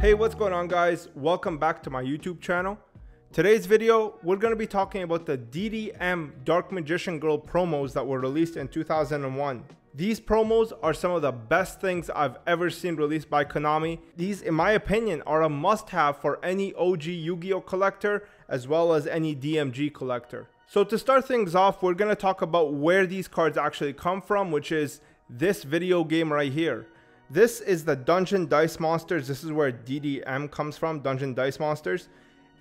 Hey, what's going on, guys? Welcome back to my YouTube channel. Today's video, we're going to be talking about the DDM Dark Magician Girl promos that were released in 2001. These promos are some of the best things I've ever seen released by Konami. These, in my opinion, are a must-have for any OG Yu-Gi-Oh collector as well as any DMG collector. So to start things off, we're going to talk about where these cards actually come from, which is this video game right here. This is the Dungeon Dice Monsters. This is where DDM comes from, Dungeon Dice Monsters.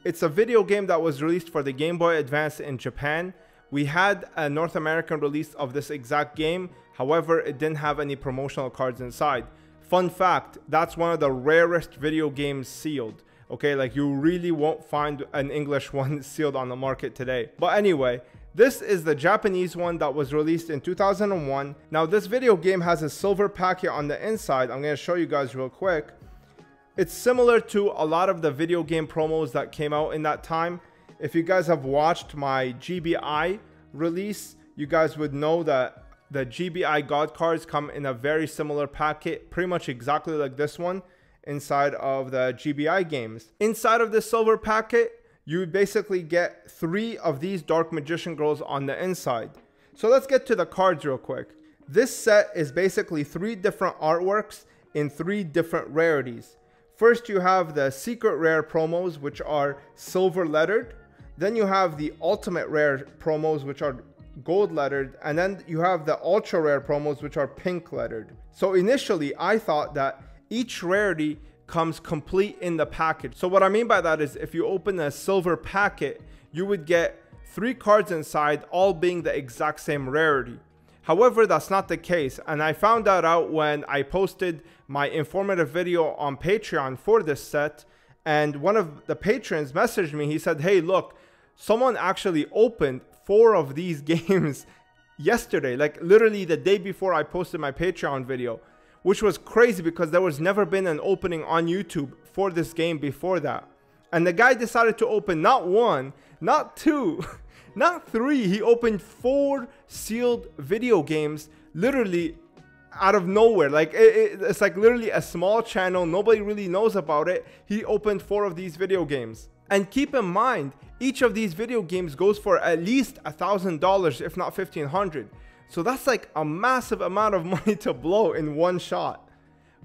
It's a video game that was released for the Game Boy Advance in Japan. We had a North American release of this exact game. However, it didn't have any promotional cards inside. Fun fact, that's one of the rarest video games sealed. Okay, like you really won't find an English one sealed on the market today. But anyway, this is the Japanese one that was released in 2001. Now this video game has a silver packet on the inside. I'm going to show you guys real quick. It's similar to a lot of the video game promos that came out in that time. If you guys have watched my GBI release, you guys would know that the GBI God cards come in a very similar packet, pretty much exactly like this one inside of the GBI games. Inside of this silver packet, you basically get 3 of these Dark Magician Girls on the inside. So let's get to the cards real quick. This set is basically 3 different artworks in 3 different rarities. First, you have the secret rare promos, which are silver lettered. Then you have the ultimate rare promos, which are gold lettered. And then you have the ultra rare promos, which are pink lettered. So initially, I thought that each rarity comes complete in the package. So what I mean by that is if you open a silver packet, you would get 3 cards inside, all being the exact same rarity. However, that's not the case, and I found that out when I posted my informative video on Patreon for this set, and one of the patrons messaged me. He said, hey, look, someone actually opened 4 of these games yesterday, like literally the day before I posted my Patreon video, which was crazy because there was never been an opening on YouTube for this game before that. And the guy decided to open not 1, not 2, not 3. He opened 4 sealed video games literally out of nowhere. Like it's like literally a small channel. Nobody really knows about it. He opened 4 of these video games. And keep in mind, each of these video games goes for at least $1,000, if not $1,500. So that's like a massive amount of money to blow in one shot.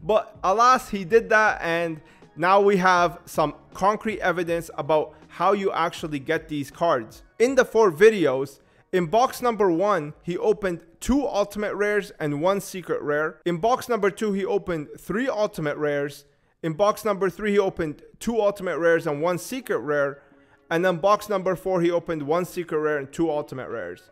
But alas, he did that, and now we have some concrete evidence about how you actually get these cards. In the 4 videos, in box number 1, he opened 2 ultimate rares and 1 secret rare. In box number 2, he opened 3 ultimate rares. In box number 3, he opened 2 ultimate rares and 1 secret rare. And then box number 4, he opened 1 secret rare and 2 ultimate rares.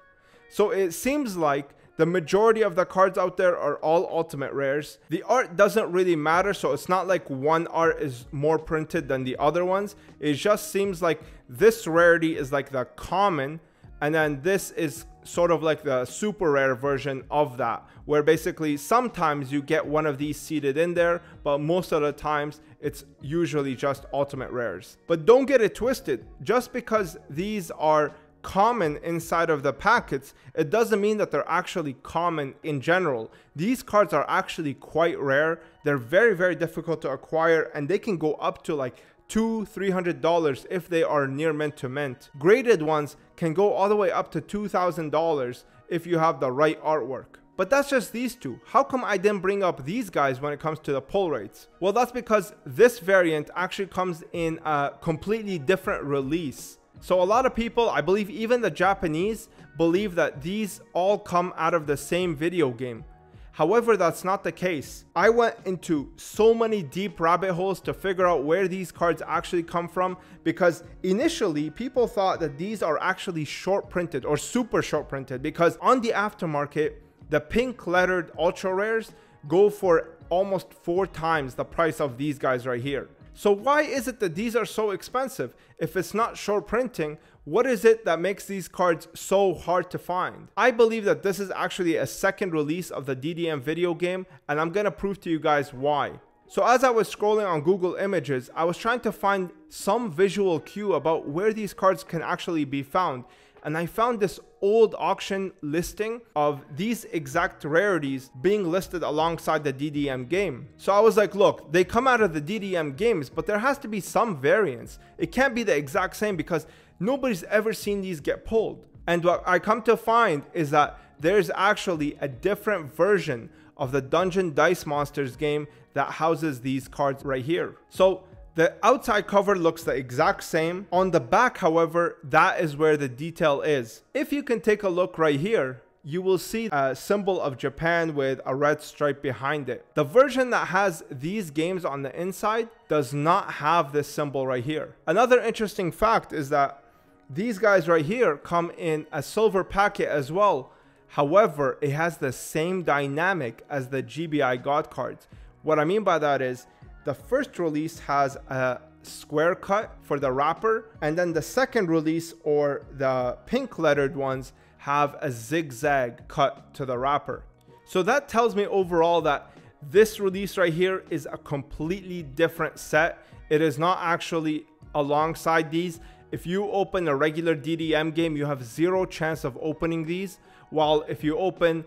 So it seems like the majority of the cards out there are all ultimate rares. The art doesn't really matter, so it's not like one art is more printed than the other ones. It just seems like this rarity is like the common, and then this is sort of like the super rare version of that, where basically sometimes you get one of these seated in there, but most of the times it's usually just ultimate rares. But don't get it twisted. Just because these are common inside of the packets, it doesn't mean that they're actually common in general. These cards are actually quite rare. They're very, very difficult to acquire, and they can go up to like $200-300 if they are near mint to mint. Graded ones can go all the way up to $2,000 if you have the right artwork. But that's just these 2. How come I didn't bring up these guys when it comes to the pull rates? Well, that's because this variant actually comes in a completely different release. So a lot of people, I believe even the Japanese, believe that these all come out of the same video game. However, that's not the case. I went into so many deep rabbit holes to figure out where these cards actually come from, because initially people thought that these are actually short printed or super short printed, because on the aftermarket, the pink lettered ultra rares go for almost 4 times the price of these guys right here. So why is it that these are so expensive? If it's not short printing, what is it that makes these cards so hard to find? I believe that this is actually a second release of the DDM video game, and I'm going to prove to you guys why. So as I was scrolling on Google Images, I was trying to find some visual cue about where these cards can actually be found. And I found this old auction listing of these exact rarities being listed alongside the DDM game. So I was like, look, they come out of the DDM games, but there has to be some variance. It can't be the exact same because nobody's ever seen these get pulled. And what I come to find is that there's actually a different version of the Dungeon Dice Monsters game that houses these cards right here. So the outside cover looks the exact same. On the back, however, that is where the detail is. If you can take a look right here, you will see a symbol of Japan with a red stripe behind it. The version that has these games on the inside does not have this symbol right here. Another interesting fact is that these guys right here come in a silver packet as well. However, it has the same dynamic as the GBI God cards. What I mean by that is, the first release has a square cut for the wrapper, and then the second release, or the pink lettered ones, have a zigzag cut to the wrapper. So that tells me overall that this release right here is a completely different set. It is not actually alongside these. If you open a regular DDM game, you have zero chance of opening these, while if you open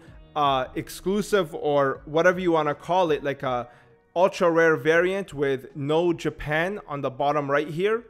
exclusive, or whatever you want to call it, like a ultra rare variant with no Japan on the bottom right here,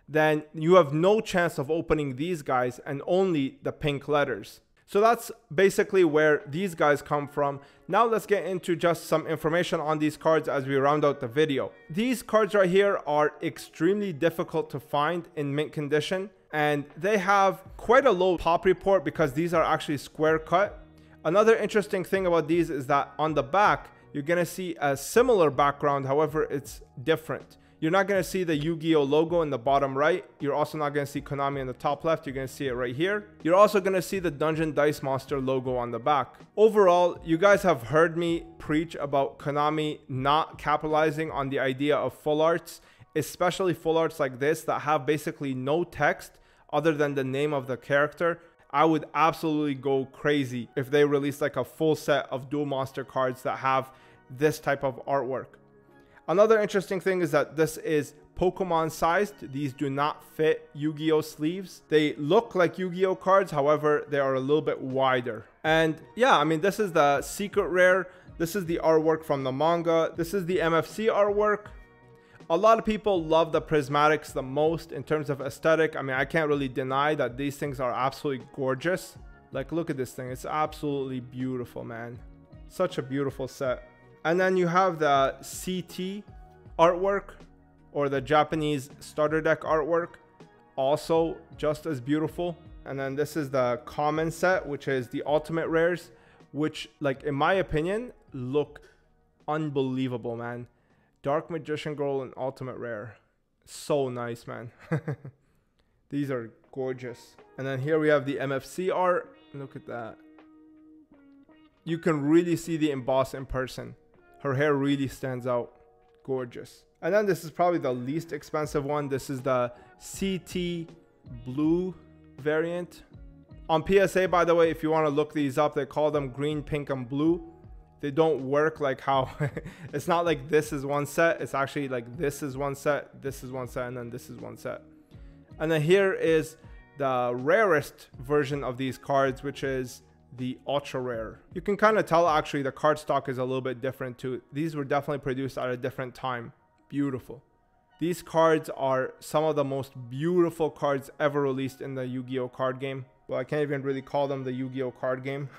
then you have no chance of opening these guys and only the pink letters. So that's basically where these guys come from. Now let's get into just some information on these cards as we round out the video. These cards right here are extremely difficult to find in mint condition, and they have quite a low pop report because these are actually square cut. Another interesting thing about these is that on the back, you're going to see a similar background, however, it's different. You're not going to see the YuGiOh logo in the bottom right. You're also not going to see Konami in the top left. You're going to see it right here. You're also going to see the Dungeon Dice Monster logo on the back. Overall, you guys have heard me preach about Konami not capitalizing on the idea of full arts, especially full arts like this that have basically no text other than the name of the character. I would absolutely go crazy if they release like a full set of Duel Monster cards that have this type of artwork. Another interesting thing is that this is Pokemon sized. These do not fit YuGiOh sleeves. They look like YuGiOh cards, however, they are a little bit wider. And yeah, I mean, this is the secret rare. This is the artwork from the manga. This is the MFC artwork. A lot of people love the prismatics the most in terms of aesthetic. I mean, I can't really deny that these things are absolutely gorgeous. Like, look at this thing. It's absolutely beautiful, man. Such a beautiful set. And then you have the CT artwork, or the Japanese starter deck artwork. Also just as beautiful. And then this is the common set, which is the ultimate rares, which, like, in my opinion, look unbelievable, man. Dark Magician Girl and Ultimate Rare. So nice, man. These are gorgeous. And then here we have the MFC art. Look at that. You can really see the emboss in person. Her hair really stands out. Gorgeous. And then this is probably the least expensive one. This is the CT blue variant. On PSA, by the way, if you want to look these up, they call them green, pink, and blue. They don't work like how it's not like this is one set. It's actually like this is one set, this is one set, and then this is one set. And then here is the rarest version of these cards, which is the ultra rare. You can kind of tell actually the card stock is a little bit different too. These were definitely produced at a different time. Beautiful. These cards are some of the most beautiful cards ever released in the YuGiOh card game. Well, I can't even really call them the YuGiOh card game.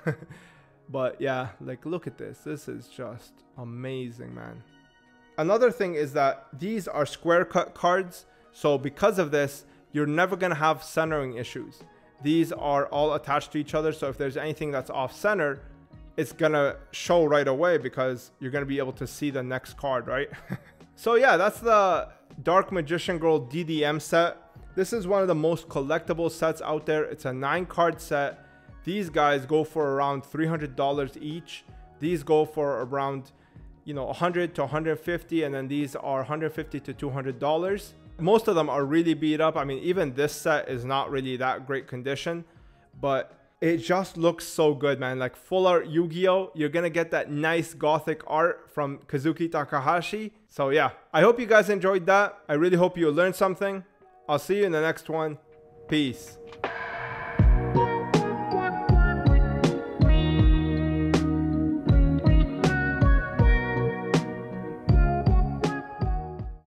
But yeah, like, look at this. This is just amazing, man. Another thing is that these are square cut cards. So because of this, you're never going to have centering issues. These are all attached to each other. So if there's anything that's off center, it's going to show right away because you're going to be able to see the next card, right? So yeah, that's the Dark Magician Girl DDM set. This is one of the most collectible sets out there. It's a 9-card set. These guys go for around $300 each. These go for around, you know, $100 to $150, and then these are $150 to $200. Most of them are really beat up. I mean, even this set is not really that great condition, but it just looks so good, man. Like full art Yu-Gi-Oh! You're gonna get that nice gothic art from Kazuki Takahashi. So yeah, I hope you guys enjoyed that. I really hope you learned something. I'll see you in the next one. Peace.